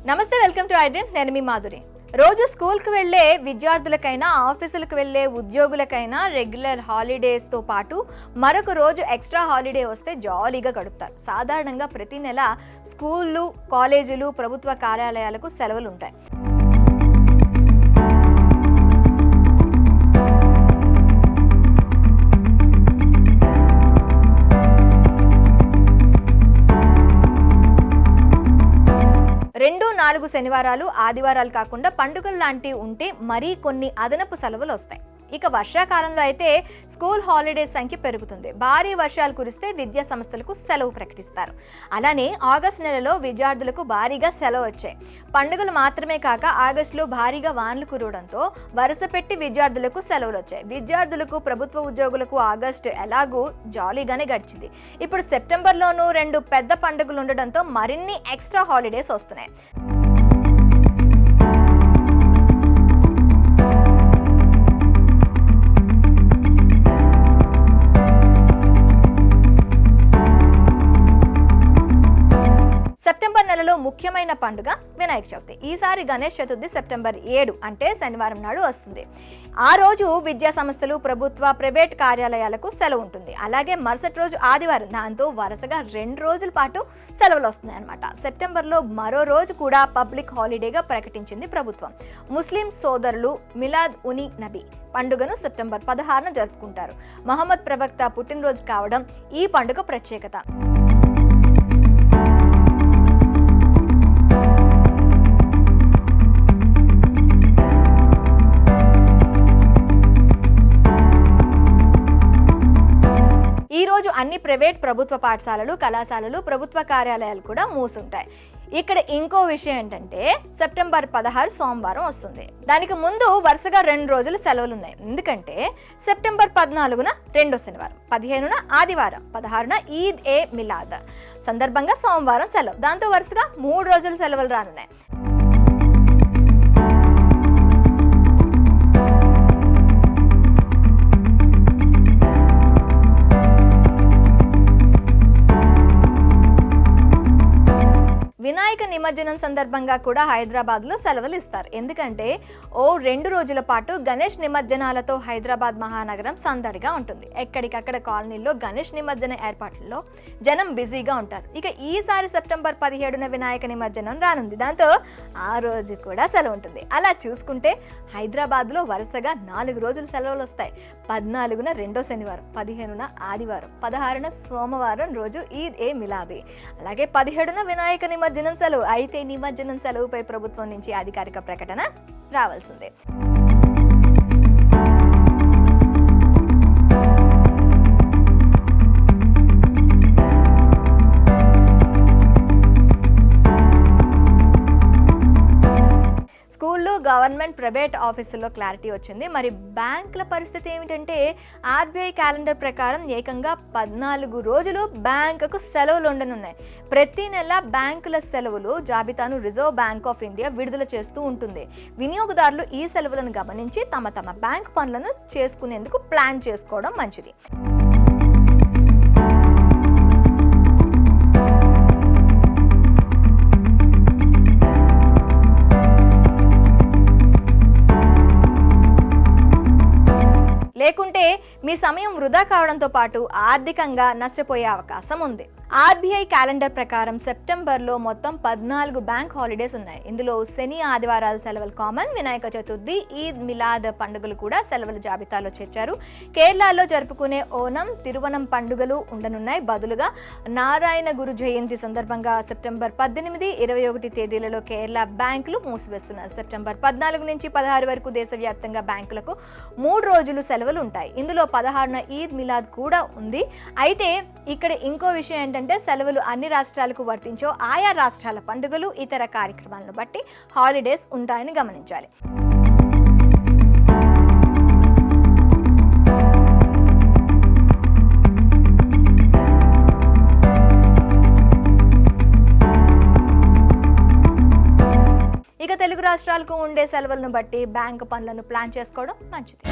నమస్తే, welcome to iDream. నేను మీ మాధురి. రోజు స్కూల్కి వెళ్ళే విద్యార్థులకైనా, ఆఫీసులకు వెళ్ళే ఉద్యోగులకైనా రెగ్యులర్ హాలిడేస్తో పాటు మరొక రోజు ఎక్స్ట్రా హాలిడే వస్తే జాలీగా గడుపుతారు. సాధారణంగా ప్రతి నెల స్కూళ్ళు, కాలేజీలు, ప్రభుత్వ కార్యాలయాలకు సెలవులు ఉంటాయి. రెండు 4 శనివారాలు, ఆదివారాలు కాకుండా పండుగలు లాంటివి ఉంటే మరీ కొన్ని అదనపు సెలవులు వస్తాయి. ఇక వర్షాకాలంలో అయితే స్కూల్ హాలిడేస్ సంఖ్య పెరుగుతుంది. భారీ వర్షాలు కురిస్తే విద్యా సంస్థలకు సెలవు ప్రకటిస్తారు. అలానే ఆగస్టు నెలలో విద్యార్థులకు భారీగా సెలవు వచ్చాయి. పండుగలు మాత్రమే కాక ఆగస్టులో భారీగా వానలు కురవడంతో వరుస పెట్టి విద్యార్థులకు సెలవులు వచ్చాయి. విద్యార్థులకు, ప్రభుత్వ ఉద్యోగులకు ఆగస్టు ఎలాగూ జాలీగానే గడిచింది. ఇప్పుడు సెప్టెంబర్లోనూ 2 పెద్ద పండుగలు ఉండడంతో మరిన్ని ఎక్స్ట్రా హాలిడేస్ వస్తున్నాయి. సెప్టెంబర్ నెలలో ముఖ్యమైన పండుగ వినాయక చవితి. ఈసారి గణేష్ చతుర్థి సెప్టెంబర్ 7 అంటే శనివారం నాడు వస్తుంది. ఆ రోజు విద్యా సంస్థలు, ప్రభుత్వ, ప్రైవేట్ కార్యాలయాలకు సెలవు ఉంటుంది. అలాగే మరుసటి రోజు ఆదివారం, దాంతో వరుసగా 2 రోజుల పాటు సెలవులు వస్తున్నాయి అన్నమాట. సెప్టెంబర్లో మరో రోజు కూడా పబ్లిక్ హాలిడేగా ప్రకటించింది ప్రభుత్వం. ముస్లిం సోదరులు మిలాద్ ఉని నబీ పండుగను సెప్టెంబర్ 16న జరుపుకుంటారు. మహమ్మద్ ప్రవక్త పుట్టినరోజు కావడం ఈ పండుగ ప్రత్యేకత. ఈ రోజు అన్ని ప్రైవేట్, ప్రభుత్వ పాఠశాలలు, కళాశాలలు, ప్రభుత్వ కార్యాలయాలు కూడా మూసుంటాయి. ఇక్కడ ఇంకో విషయం ఏంటంటే సెప్టెంబర్ 16 సోమవారం వస్తుంది. దానికి ముందు వరుసగా 2 రోజులు సెలవులు ఉన్నాయి. ఎందుకంటే సెప్టెంబర్ 14న రెండో శనివారం, 15న ఆదివారం, 16న ఈద్ ఏ మిలాద్ సందర్భంగా సోమవారం సెలవు. దాంతో వరుసగా 3 రోజులు సెలవులు రానున్నాయి. వినాయక నిమజ్జనం సందర్భంగా కూడా హైదరాబాద్లో సెలవులు ఇస్తారు. ఎందుకంటే 2 రోజుల పాటు గణేష్ నిమజ్జనాలతో హైదరాబాద్ మహానగరం సందడిగా ఉంటుంది. ఎక్కడికక్కడ కాలనీల్లో గణేష్ నిమజ్జన ఏర్పాట్లలో జనం బిజీగా ఉంటారు. ఇక ఈసారి సెప్టెంబర్ 17న వినాయక నిమజ్జనం రానుంది. దాంతో ఆ రోజు కూడా సెలవు ఉంటుంది. అలా చూసుకుంటే హైదరాబాద్లో వరుసగా 4 రోజులు సెలవులు వస్తాయి. 14న రెండో శనివారం, 15న ఆదివారం, 16న సోమవారం రోజు ఈద్ ఏ మిలాది, అలాగే 17న వినాయక నిమజ్జనం సెలవు. అయితే నిమజ్జనం సెలవుపై ప్రభుత్వం నుంచి అధికారిక ప్రకటన రావాల్సిందే. స్కూళ్ళు, గవర్నమెంట్, ప్రైవేట్ ఆఫీసుల్లో క్లారిటీ వచ్చింది. మరి బ్యాంకుల పరిస్థితి ఏమిటంటే ఆర్బీఐ క్యాలెండర్ ప్రకారం ఏకంగా 14 రోజులు బ్యాంకుకు సెలవులు ఉండనున్నాయి. ప్రతి నెల బ్యాంకుల సెలవులు జాబితాను రిజర్వ్ బ్యాంక్ ఆఫ్ ఇండియా విడుదల చేస్తూ ఉంటుంది. వినియోగదారులు ఈ సెలవులను గమనించి తమ బ్యాంక్ పనులను చేసుకునేందుకు ప్లాన్ చేసుకోవడం మంచిది. లేకుంటే మీ సమయం వృధా కావడంతో పాటు ఆర్థికంగా నష్టపోయే అవకాశం ఉంది. ఆర్బీఐ క్యాలెండర్ ప్రకారం సెప్టెంబర్లో మొత్తం 14 బ్యాంక్ హాలిడేస్ ఉన్నాయి. ఇందులో శని, ఆదివారాలు సెలవులు కామన్. వినాయక చతుర్థి, ఈద్ మిలాద్ పండుగలు కూడా సెలవుల జాబితాలో చేర్చారు. కేరళలో జరుపుకునే ఓనం, తిరువనం పండుగలు ఉండనున్నాయి. బదులుగా నారాయణ గురు జయంతి సందర్భంగా సెప్టెంబర్ 18, 21 తేదీలలో కేరళ బ్యాంకులు మూసివేస్తున్నారు. సెప్టెంబర్ 14 నుంచి 16 వరకు దేశవ్యాప్తంగా బ్యాంకులకు 3 రోజులు సెలవులు ఉంటాయి. ఇందులో 16న ఈద్ మిలాద్ కూడా ఉంది. అయితే ఇక్కడ ఇంకో విషయం ఏంటంటే సెలవులు అన్ని రాష్ట్రాలకు వర్తించో ఆయా రాష్ట్రాల పండుగలు, ఇతర కార్యక్రమాలను బట్టి హాలిడేస్ ఉంటాయని గమనించాలి. ఇక తెలుగు రాష్ట్రాలకు ఉండే సెలవులను బట్టి బ్యాంకు పనులను ప్లాన్ చేసుకోవడం మంచిది.